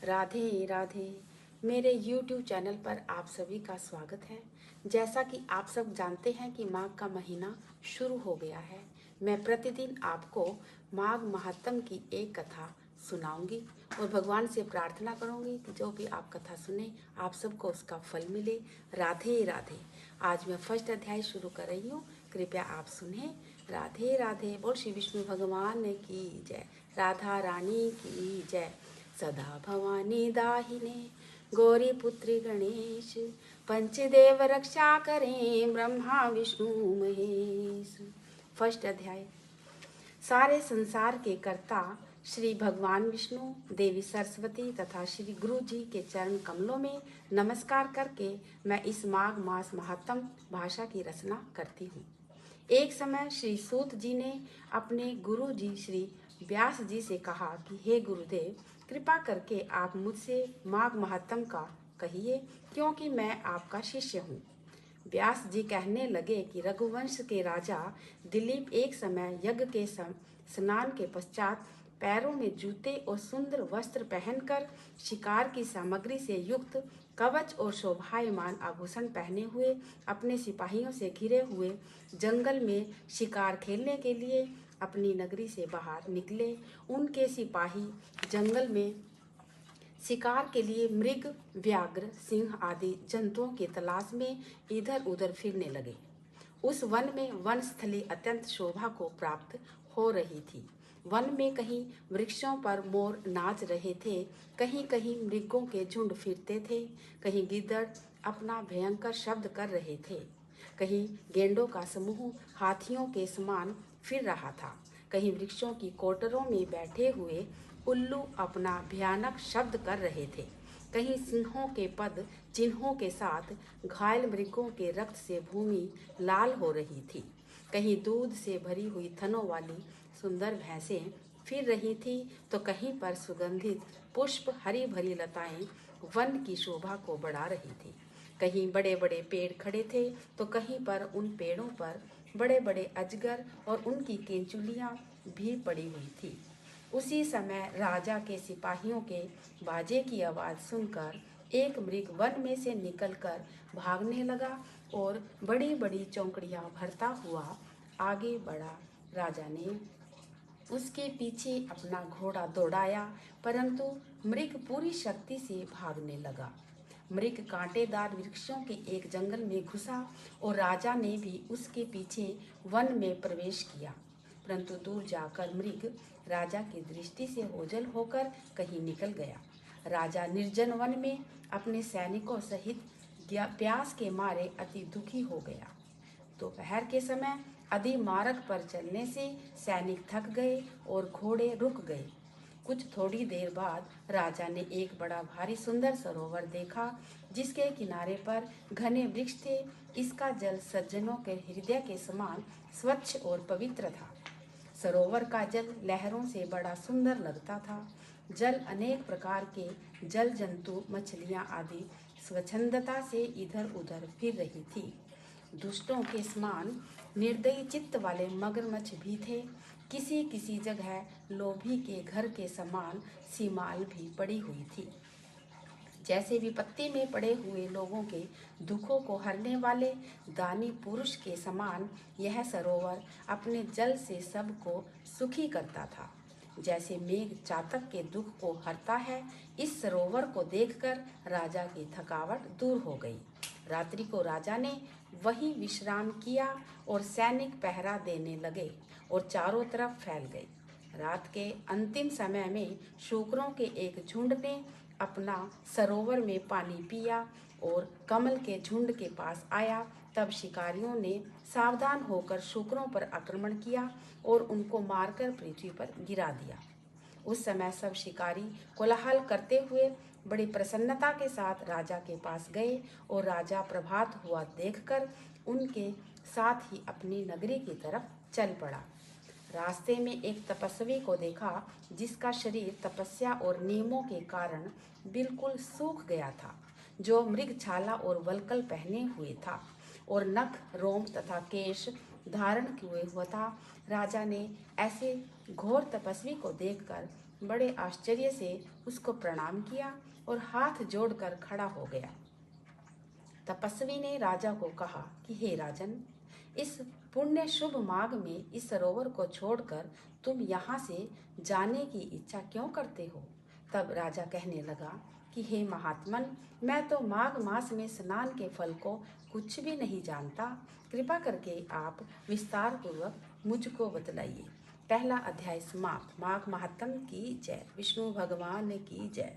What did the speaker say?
राधे राधे। मेरे YouTube channel पर आप सभी का स्वागत है। जैसा कि आप सब जानते हैं कि माघ का महीना शुरू हो गया है। मैं प्रतिदिन आपको माघ महात्म की एक कथा सुनाऊंगी और भगवान से प्रार्थना करूंगी कि जो भी आप कथा सुने आप सबको उसका फल मिले। राधे राधे। आज मैं फर्स्ट अध्याय शुरू कर रही हूँ, कृपया आप सुने। राधे राधे। बोल श्री विष्णु भगवान की जय, राधा रानी की जय। सदा भवानी दाहिने गौरी पुत्री गणेश, पंचदेव रक्षा करें ब्रह्मा विष्णु महेश। फर्स्ट अध्याय। सारे संसार के कर्ता श्री भगवान विष्णु, देवी सरस्वती तथा श्री गुरु जी के चरण कमलों में नमस्कार करके मैं इस माघ मास महात्म भाषा की रचना करती हूँ। एक समय श्री सूत जी ने अपने गुरु जी श्री व्यास जी से कहा कि हे गुरुदेव, कृपा करके आप मुझसे माघ महात्म का कहिए, क्योंकि मैं आपका शिष्य हूँ। व्यास जी कहने लगे कि रघुवंश के राजा दिलीप एक समय यज्ञ के स्नान के पश्चात पैरों में जूते और सुंदर वस्त्र पहनकर शिकार की सामग्री से युक्त कवच और शोभायमान आभूषण पहने हुए अपने सिपाहियों से घिरे हुए जंगल में शिकार खेलने के लिए अपनी नगरी से बाहर निकले। उनके सिपाही जंगल में शिकार के लिए मृग, व्याघ्र, सिंह आदि जंतुओं की तलाश में इधर उधर फिरने लगे। उस वन में वनस्थली अत्यंत शोभा को प्राप्त हो रही थी। वन में कहीं वृक्षों पर मोर नाच रहे थे, कहीं कहीं मृगों के झुंड फिरते थे, कहीं गिद्दड़ अपना भयंकर शब्द कर रहे थे, कहीं गेंडों का समूह हाथियों के समान फिर रहा था, कहीं वृक्षों की कोटरों में बैठे हुए उल्लू अपना भयानक शब्द कर रहे थे, कहीं सिंहों के पद चिन्हों के साथ घायल मृगों के रक्त से भूमि लाल हो रही थी, कहीं दूध से भरी हुई थनों वाली सुंदर भैंसें फिर रही थी, तो कहीं पर सुगंधित पुष्प हरी भरी लताएं वन की शोभा को बढ़ा रही थी। कहीं बड़े बड़े पेड़ खड़े थे तो कहीं पर उन पेड़ों पर बड़े बड़े अजगर और उनकी केंचुलियां भी पड़ी हुई थी। उसी समय राजा के सिपाहियों के बाजे की आवाज सुनकर एक मृग वन में से निकलकर भागने लगा और बड़ी बड़ी चौंकड़ियां भरता हुआ आगे बढ़ा। राजा ने उसके पीछे अपना घोड़ा दौड़ाया, परंतु मृग पूरी शक्ति से भागने लगा। मृग कांटेदार वृक्षों के एक जंगल में घुसा और राजा ने भी उसके पीछे वन में प्रवेश किया, परंतु दूर जाकर मृग राजा की दृष्टि से ओझल होकर कहीं निकल गया। राजा निर्जन वन में अपने सैनिकों सहित प्यास के मारे अति दुखी हो गया। दोपहर के समय अधि मार्ग पर चलने से सैनिक थक गए और घोड़े रुक गए। कुछ थोड़ी देर बाद राजा ने एक बड़ा भारी सुंदर सरोवर देखा, जिसके किनारे पर घने वृक्ष थे। इसका जल सज्जनों के हृदय के समान स्वच्छ और पवित्र था। सरोवर का जल लहरों से बड़ा सुंदर लगता था। जल अनेक प्रकार के जल जंतु, मछलियां आदि स्वच्छंदता से इधर उधर फिर रही थी। दुष्टों के समान निर्दयी चित्त वाले मगरमच्छ भी थे। किसी किसी जगह लोभी के घर के समान सीमाल भी पड़ी हुई थी। जैसे विपत्ति में पड़े हुए लोगों के दुखों को हरने वाले दानी पुरुष के समान यह सरोवर अपने जल से सबको सुखी करता था। जैसे मेघ चातक के दुख को हरता है, इस सरोवर को देखकर राजा की थकावट दूर हो गई। रात्रि को राजा ने वहीं विश्राम किया और सैनिक पहरा देने लगे और चारों तरफ फैल गए। रात के अंतिम समय में शूकरों के एक झुंड ने अपना सरोवर में पानी पिया और कमल के झुंड के पास आया। तब शिकारियों ने सावधान होकर शूकरों पर आक्रमण किया और उनको मारकर पृथ्वी पर गिरा दिया। उस समय सब शिकारी कोलाहल करते हुए बड़ी प्रसन्नता के साथ राजा के पास गए और राजा प्रभात हुआ देखकर उनके साथ ही अपनी नगरी की तरफ चल पड़ा। रास्ते में एक तपस्वी को देखा, जिसका शरीर तपस्या और नियमों के कारण बिल्कुल सूख गया था, जो मृगछाला और वल्कल पहने हुए था और नख, रोम तथा केश धारण किए हुआ था। राजा ने ऐसे घोर तपस्वी को देखकर बड़े आश्चर्य से उसको प्रणाम किया और हाथ जोड़कर खड़ा हो गया। तपस्वी ने राजा को कहा कि हे राजन, इस पुण्य शुभ माघ में इस सरोवर को छोड़कर तुम यहाँ से जाने की इच्छा क्यों करते हो? तब राजा कहने लगा कि हे महात्मन, मैं तो माघ मास में स्नान के फल को कुछ भी नहीं जानता। कृपा करके आप विस्तार पूर्वक मुझको बतलाइए। पहला अध्याय समाप्त। माघ महात्म की जय। विष्णु भगवान की जय।